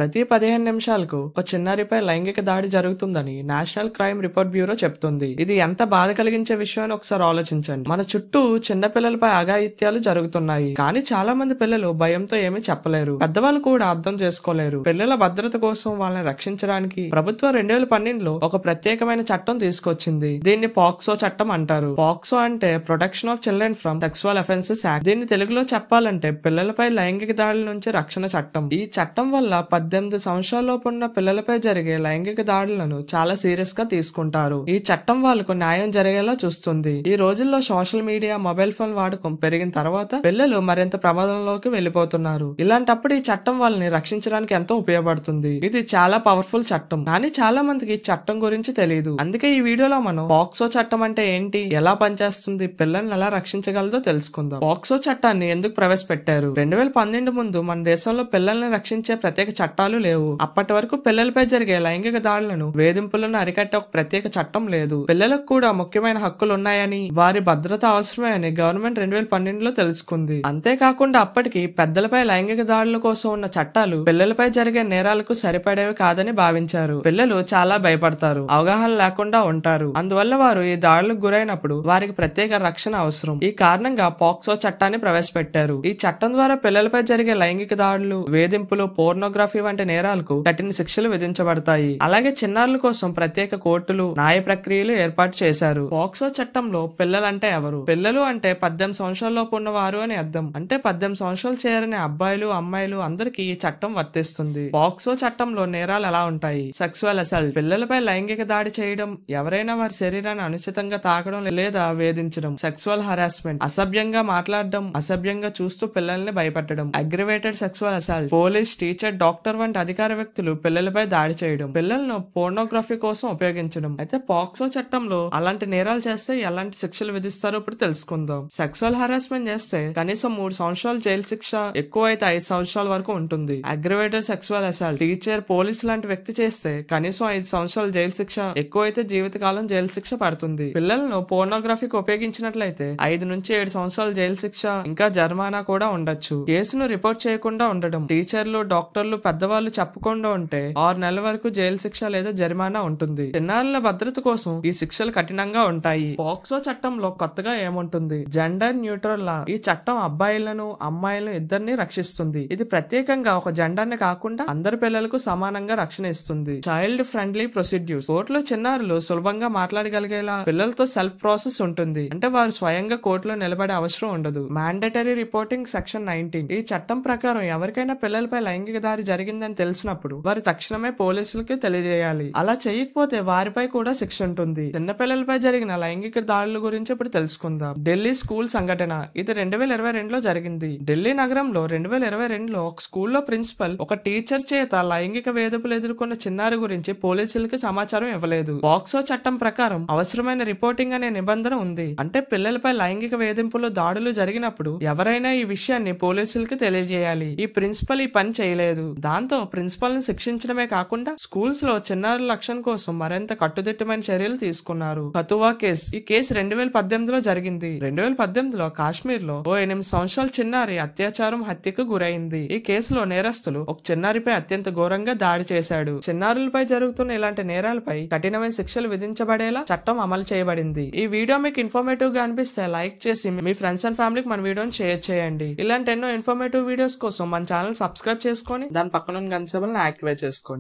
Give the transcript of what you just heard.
ప్రతి 15 నిమిషాలకు ఒక చిన్నారిపై లైంగిక దాడి జరుగుతుందని నేషనల్ క్రైమ్ రిపోర్ట్ బ్యూరో చెప్తుంది. ఇది ఎంత బాధ కలిగించే విషయం అని ఒకసారి ఆలోచించండి. మన చుట్టూ చిన్న పిల్లలపై అఘాయిత్యాలు జరుగుతున్నాయి. కానీ చాలా మంది పిల్లలు భయంతో ఏమీ చెప్పలేరు. పెద్దవాళ్ళు కూడా అర్థం చేసుకోలేరు. పిల్లల భద్రత కోసం వాళ్ళని రక్షించడానికి ప్రభుత్వం 2012లో ఒక ప్రత్యేకమైన చట్టం తీసుకొచ్చింది. దీన్ని పాక్సో చట్టం అంటారు. పాక్సో అంటే protection of children from sexual offences act. దీన్ని తెలుగులో చెప్పాలంటే పిల్లలపై లైంగిక దాడుల నుంచి రక్షణ చట్టం. ఈ చట్టం వల్ల 18 సంవత్సరాలలోపు ఉన్న పిల్లలపై జరిగే లైంగిక దాడులను చాలా సీరియస్ గా తీసుకుంటారు. ఈ చట్టం వాళ్ళకు న్యాయం జరిగేలా చూస్తుంది. ఈ రోజుల్లో సోషల్ మీడియా, మొబైల్ ఫోన్ వాడకం పెరిగిన తర్వాత పిల్లలు మరింత ప్రమాదంలోకి వెళ్లిపోతున్నారు. ఇలాంటప్పుడు ఈ చట్టం వాళ్ళని రక్షించడానికి ఎంతో ఉపయోగపడుతుంది. ఇది చాలా పవర్ఫుల్ చట్టం. కానీ చాలా మందికి ఈ చట్టం గురించి తెలియదు. అందుకే ఈ వీడియోలో మనం పాక్సో చట్టం అంటే ఏంటి, ఎలా పనిచేస్తుంది, పిల్లల్ని ఎలా రక్షించగలదో తెలుసుకుందాం. పాక్సో చట్టాన్ని ఎందుకు ప్రవేశపెట్టారు? 2012 ముందు మన దేశంలో పిల్లల్ని రక్షించే ప్రత్యేక చట్టాలు లేవు. అప్పటి వరకు పిల్లలపై జరిగే లైంగిక దాడులను, వేధింపులను అరికట్టే ఒక ప్రత్యేక చట్టం లేదు. పిల్లలకు కూడా ముఖ్యమైన హక్కులు ఉన్నాయని, వారి భద్రత అవసరమే అని గవర్నమెంట్ 2012లో తెలుసుకుంది. అంతేకాకుండా అప్పటికి పెద్దలపై లైంగిక దాడుల కోసం ఉన్న చట్టాలు పిల్లలపై జరిగే నేరాలకు సరిపడేవి కాదని భావించారు. పిల్లలు చాలా భయపడతారు, అవగాహన లేకుండా ఉంటారు. అందువల్ల వారు ఈ దాడులకు గురైనప్పుడు వారికి ప్రత్యేక రక్షణ అవసరం. ఈ కారణంగా పాక్సో చట్టాన్ని ప్రవేశపెట్టారు. ఈ చట్టం ద్వారా పిల్లలపై జరిగే లైంగిక దాడులు, వేధింపులు, పోర్నోగ్రఫీ వంటి నేరాలకు కఠిన శిక్షలు విధించబడతాయి. అలాగే చిన్నారుల కోసం ప్రత్యేక కోర్టులు, న్యాయ ప్రక్రియలు ఏర్పాటు చేశారు. పాక్సో చట్టంలో పిల్లలంటే ఎవరు? పిల్లలు అంటే 18 సంవత్సరాలలోపు ఉన్నవారు అని అర్థం. అంటే 18 సంవత్సరాలు చేరని అబ్బాయిలు, అమ్మాయిలు అందరికీ ఈ చట్టం వర్తిస్తుంది. పాక్సో చట్టంలో నేరాలు ఎలా ఉంటాయి? సెక్సువల్ అసల్ట్, పిల్లలపై లైంగిక దాడి చేయడం, ఎవరైనా వారి శరీరాన్ని అనుచితంగా తాకడం లేదా వేధించడం. సెక్సువల్ హరాస్మెంట్, అసభ్యంగా మాట్లాడడం, అసభ్యంగా చూస్తూ పిల్లల్ని భయపెట్టడం. Aggravated sexual assault, police, teacher, doctor వంటి అధికార వ్యక్తులు పిల్లలపై దాడి చేయడం, పిల్లలను పోర్నోగ్రఫీ కోసం ఉపయోగించడం. అయితే పాక్సో చట్టంలో అలాంటి నేరాలు చేస్తే ఎలాంటి శిక్షలు విధిస్తారో ఇప్పుడు తెలుసుకుందాం. సెక్సువల్ హరాస్మెంట్ చేస్తే కనీసం 3 సంవత్సరాలు జైలు శిక్ష, ఎక్కువ అయితే 5 సంవత్సరాల వరకు ఉంటుంది. Aggravated sexual assault, teacher, police లాంటి వ్యక్తి చేస్తే కనీసం 5 సంవత్సరాలు జైలు శిక్ష, ఎక్కువ అయితే జీవితకాలం జైలు శిక్ష పడుతుంది. పిల్లలను పోర్నోగ్రఫీకి ఉపయోగించినట్లయితే 5 నుంచి 7 సంవత్సరాలు జైలు శిక్ష, ఇంకా జరిమానా కూడా ఉండొచ్చు. కేసును రిపోర్ట్ చేయకుండా ఉండడం, టీచర్లు, డాక్టర్లు, పెద్దవాళ్ళు చెప్పకుండా ఉంటే 6 నెలల వరకు జైలు శిక్ష లేదా జరిమానా ఉంటుంది. చిన్నారుల భద్రత కోసం ఈ శిక్షలు కఠినంగా ఉంటాయి. పాక్సో చట్టంలో కొత్తగా ఏముంటుంది? జెండర్ న్యూట్రల్ లా. ఈ చట్టం అబ్బాయిలను, అమ్మాయిలను ఇద్దరిని రక్షిస్తుంది. ఇది ప్రత్యేకంగా ఒక జెండర్ ని కాకుండా అందరి పిల్లలకు సమానంగా రక్షణ ఇస్తుంది. చైల్డ్ ఫ్రెండ్లీ ప్రొసీడ్యూర్స్, కోర్టులో చిన్నారులు సులభంగా మాట్లాడగలిగేలా పిల్లలతో సెల్ఫ్ ప్రాసెస్ ఉంటుంది. అంటే వారు స్వయంగా కోర్టులో నిలబడే అవసరం ఉండదు. Mandatory reporting section 19. ఈ చట్టం ప్రకారం ఎవరికైనా పిల్లలపై లైంగిక దాడి జరిగిందని తెలిసినప్పుడు వారు తక్షణమే పోలీసులకి తెలియజేయాలి. అలా చేయకపోతే వారిపై కూడా శిక్ష ఉంటుంది. చిన్నపిల్లలపై జరిగిన లైంగిక దాడుల గురించి ఇప్పుడు తెలుసుకుందాం. ఢిల్లీ స్కూల్ సంఘటన. ఇది 2022లో జరిగింది. ఢిల్లీ నగరంలో 2022లో ఒక స్కూల్లో ప్రిన్సిపల్ ఒక టీచర్ చేత లైంగిక వేధింపులు ఎదుర్కొన్న చిన్నారి గురించి పోలీసులకి సమాచారం ఇవ్వలేదు. పాక్సో చట్టం ప్రకారం అవసరమైన రిపోర్టింగ్ అనే నిబంధన ఉంది. అంటే పిల్లలపై లైంగిక వేధింపులు, దాడులు జరిగినప్పుడు ఎవరైనా ఈ విషయాన్ని పోలీసులకి తెలియజేయాలి. ఈ ప్రిన్సిపల్ ఈ పని చేయలేదు. దాంతో ప్రిన్సిపల్ ని శిక్షించడమే కాకుండా స్కూల్స్ లో చిన్నారుల రక్షణ కోసం మరింత కట్టుదిట్టమైన చర్యలు తీసుకున్నారు. కతువా కేసు. ఈ కేసు 2018లో జరిగింది. 2018లో కాశ్మీర్ లో ఓ 8 సంవత్సరాల చిన్నారి అత్యాచారం, హత్యకు గురైంది. ఈ కేసులో నేరస్తులు ఒక చిన్నారిపై అత్యంత ఘోరంగా దాడి చేశాడు. చిన్నారులపై జరుగుతున్న ఇలాంటి నేరాలపై కఠినమైన శిక్షలు విధించబడేలా చట్టం అమలు చేయబడింది. ఈ వీడియో మీకు ఇన్ఫర్మేటివ్ గా అనిపిస్తే లైక్ చేసి మీ ఫ్రెండ్స్ అండ్ ఫ్యామిలీకి మన వీడియోని షేర్ చేయండి. ఇలాంటి ఎన్నో ఇన్ఫర్మేటివ్ వీడియోస్ కోసం మన ఛానల్ సబ్స్క్రైబ్ చేసుకొని దాని పక్కన గంట సింబల్ ని యాక్టివేట్ చేసుకోండి.